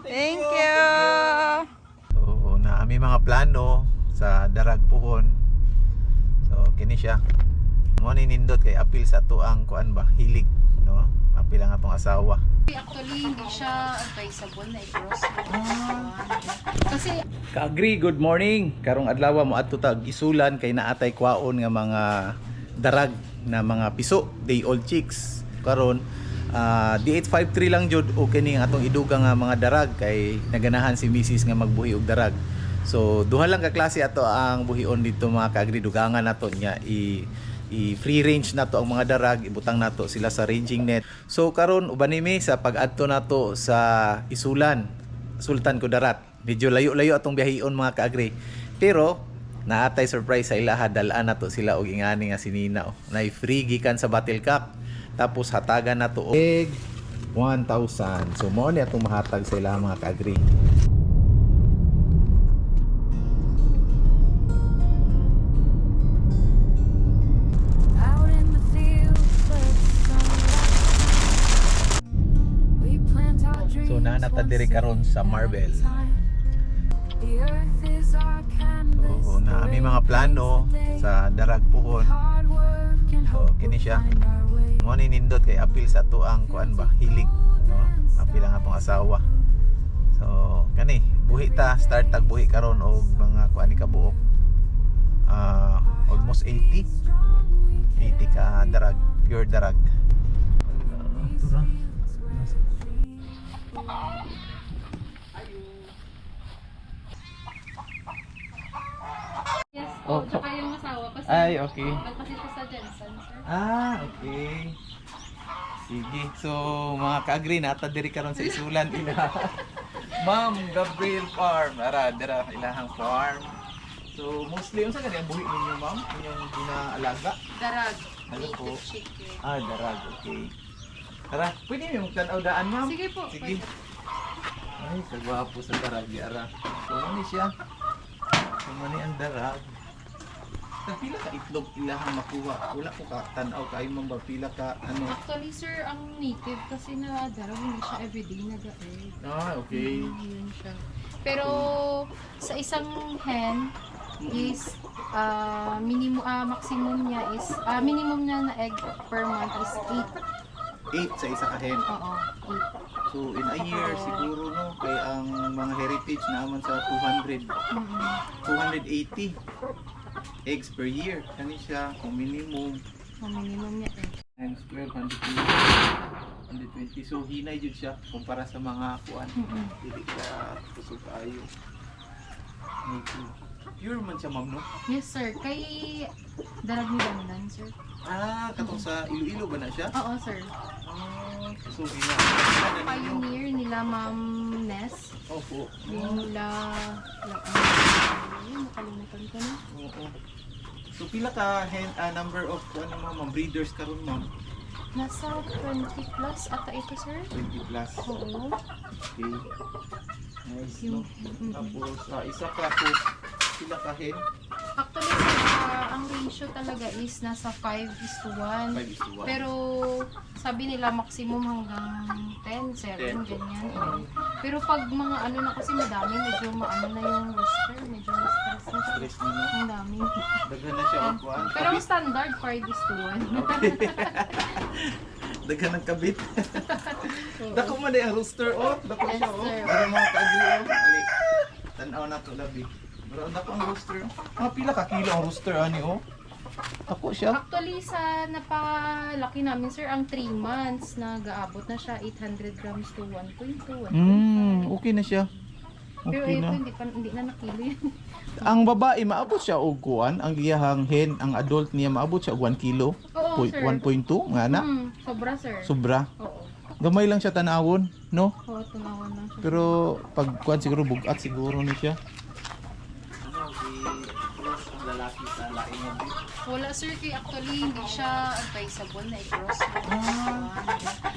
Thank you. So, na may mga plano sa Darag Puhon. So, kini siya. Mo ni nindot kay apil sa tuang kuan ba, hilig, no? Apil ang atong asawa. Actually, hindi siya advisable na i-cross. Kasi Kaagri, good morning. Karong adlaw mo adto tag isulan kay naatay kwaon nga mga darag na mga piso, day old chicks. Karon D853 lang jud o kini ang atong iduga nga mga darag kay naganahan si Mrs. nga magbuhi og darag. So duha lang ka klase ato ang buhion dito mga kaagri, dugangan nato nya i-free range nato ang mga darag, ibutang nato sila sa ranging net. So karon uban nimi sa pag-adto nato sa isulan, Sultan Kudarat. Medyo layo-layo atong biyahion mga kaagri. Pero naatay surprise sa ilaha, dalaan nato sila og ingani nga sinina. Nay free gikan sa Battle Cup. Tapos hatagan nato og egg 1,000. So mo ni atong mahatag sa ilaha mga kaagri. So nanata diri karon sa Marvel. So na may mga plano sa Darag Puhon. So kini siya. Mo ni nindot kay apil sa tuang kuan ba, hilig, no? Apil ang atong asawa. So kani buhi ta, start tag buhi karon og mga kuan ni kabuok. Almost 80 ka darag, pure darag. Ito na. yes Oh, po, tsaka yung asawa kasi Ay, okay. kasi po sa Jensen, sir. Okay. Sige. So, mga ka-agree na ata diri karon sa isulan ila. Ma'am Gabriel Farm. Ara, dira ilahang farm. So, mostly unsa kani ang buhi ninyo, ma'am? Inyong ginaalaga? Darag. Ano po? Native chicken. Darag. Okay. Tara, pwede mo magtanaw daan, ma'am? Sige po. Sige. pwede. Ay, kagwapo sa darag, ara. So, ano siya? So, mani ang darag. Pila ka itlog ilahang makuha? Wala ko ka tanaw kayo mong ba pila ka ano? Actually, sir, ang native kasi na darag, hindi siya everyday nag-egg. Okay. Yun siya. Pero sa isang hen is maximum niya is minimum niya na egg per month is 8. 8 sa isa ka hen. Oo, 8. So in a year siguro no kay ang mga heritage naman sa 200 280 eggs per year. Kani siya kung minimum Ang minimum niya egg. times 12 120. So hinay jud siya kumpara sa mga kuan. Dili ka kusog ayo. Pure man siya, ma'am, no? Yes, sir. Kay darag ni Bandan, sir. Katong sa Iloilo ba na siya? Oo, sir. So hina. Pioneer nila Ma'am Ness. Opo. Yung nila... nakalimutan ko na. Oo. So pila ka number of ma'am breeders karon, ma'am? Nasa 20 plus ata ito, sir. 20 plus. Oo. Okay. Nice, no? Yung, Tapos isa ka po pila ka hen? Actually, sir, ang ratio talaga is nasa 5:1. 5:1. Pero sabi nila maximum hanggang 10, 7, 10. ganyan. Pero pag mga ano na kasi madami, medyo maano na yung rooster, medyo ma-stress na siya. Stress mo, no? Ang dami. Daghan na siya og kuan. Pero ang standard 5:1. Daghan ng kabit. Dako man ang rooster, oh. Dako Yes, siya, oh. sir. Para mga ka-agree, oh. Ali. Tan-aw na to labi. Pero dako ang rooster. Pila ka kilo ang rooster ani, oh. Dako siya. Actually, sa napalaki namin, sir, ang 3 months, nag-aabot na siya 800 grams to 1.2. Okay na siya. Pero Okay ito, na. hindi na nakilo yan. Ang babae maabot siya og kuan, ang iyahang hen, ang adult niya maabot siya og 1 kilo. Oo, sir. 1.2 nga na. Sobra, sir. Sobra. Oo. Gamay lang siya tanawon, no? Oo, tunawan lang siya. Pero pag kuan siguro bugat siguro ni siya. Ano, ang lalaki sa lain niya. Wala sir, kay actually hindi siya advisable na i-cross mo.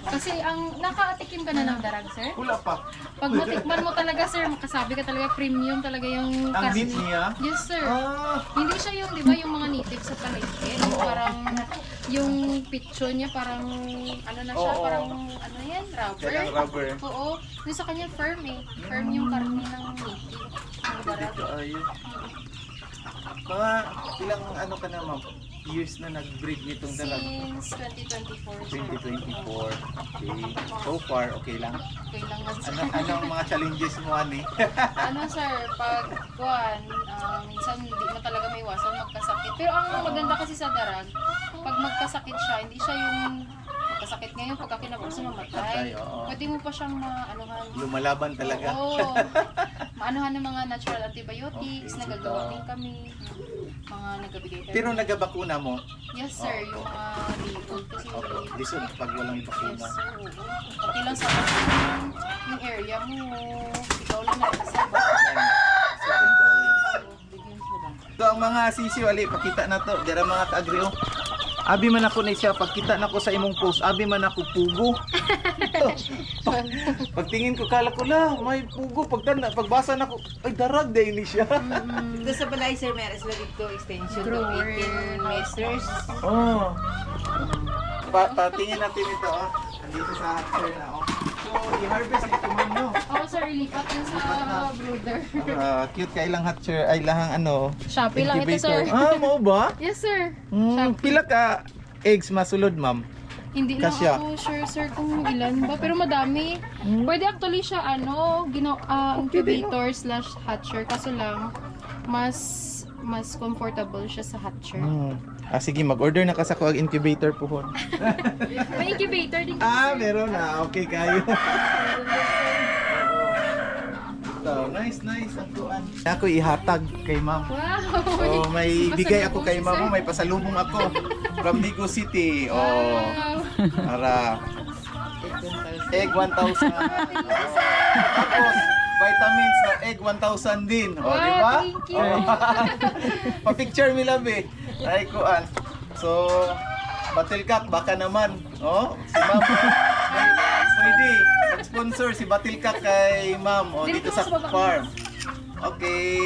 Kasi ang nakatikim ka na ng darag sir. Wala pa. Pag matikman mo talaga sir, makasabi ka talaga premium talaga yung Ang karne. meat niya? Yes sir. Ah, Hindi siya yung, di ba, yung mga native sa palengke. Parang yung picture niya parang ano na siya, Oo. parang ano yan, rubber. kailang rubber. Oo. Yung sa kanya firm eh. Firm yung karne ng native. Ng darag. Ayun. Mga ilang ano ka na ma'am? Years na nag-breed nitong dalag? Since 2024 sir. 2024. Okay. So far, okay lang. Okay lang nga sir. Ano ang mga challenges mo, ani? Ano sir, pag kuwan, minsan hindi mo talaga may iwasan magkasakit. Pero ang maganda kasi sa darag, pag magkasakit siya, hindi siya yung magkasakit ngayon pagka kinabukasan mamatay. Matay, oo. Pwede mo pa siyang maanuhan. Lumalaban talaga. Oo. Maanuhan ng mga natural antibiotics, Okay, nagagawa sige. din kami. Mga nagabigay kami. Pero nagabakuna mo? Yes sir, yung mga label kasi Okay. Lisod pag walang yes bakuna. sir, oo. Okay lang sa yung area mo. Ikaw lang nagkasama. Bigyan mo lang. So ang mga sisiw ali pakita na to, dira mga kaagri oh. Abi man ako na siya pagkita nako sa imong post, abi man ako pugo. Pagtingin ko kala ko la, may pugo pagbasa nako, ay darag day ni siya. Dito sa balay, sir, meron sila dito extension to Grower. 18 meters. Oh. Patingin natin ito oh. Andito sa hatcher na oh. So i-harvest ito man no. Oo sir, ilipat yun sa brooder. Cute kay ilang hatcher ay lahang ano. Shopee lang ito incubator. sir. Ah, mo ba? Yes sir. Pila ka eggs masulod, ma'am? Hindi lang Kasya. ako sure sir kung ilan ba, pero madami. Pwede actually siya incubator slash hatcher, kaso lang mas comfortable siya sa hatcher. Sige, mag-order na ka sa kuag incubator pohon. May incubator din. Meron na. Okay kayo. Ito, nice. Ang tuan. Ako ihatag kay ma'am. Wow! Oh, may bigay ako kay ma'am. May pasalubong ako. From Nigo City. Oh, Wow! para egg 1,000. Tapos, vitamins na egg 1,000 din. O, Wow, di ba? thank you. Pa-picture mi labi. Ay, kuan. So, Batilkat, baka naman. Oh, si ma'am. Pwede. Mag-sponsor si Batilkat kay ma'am. O, dito sa farm. Okay.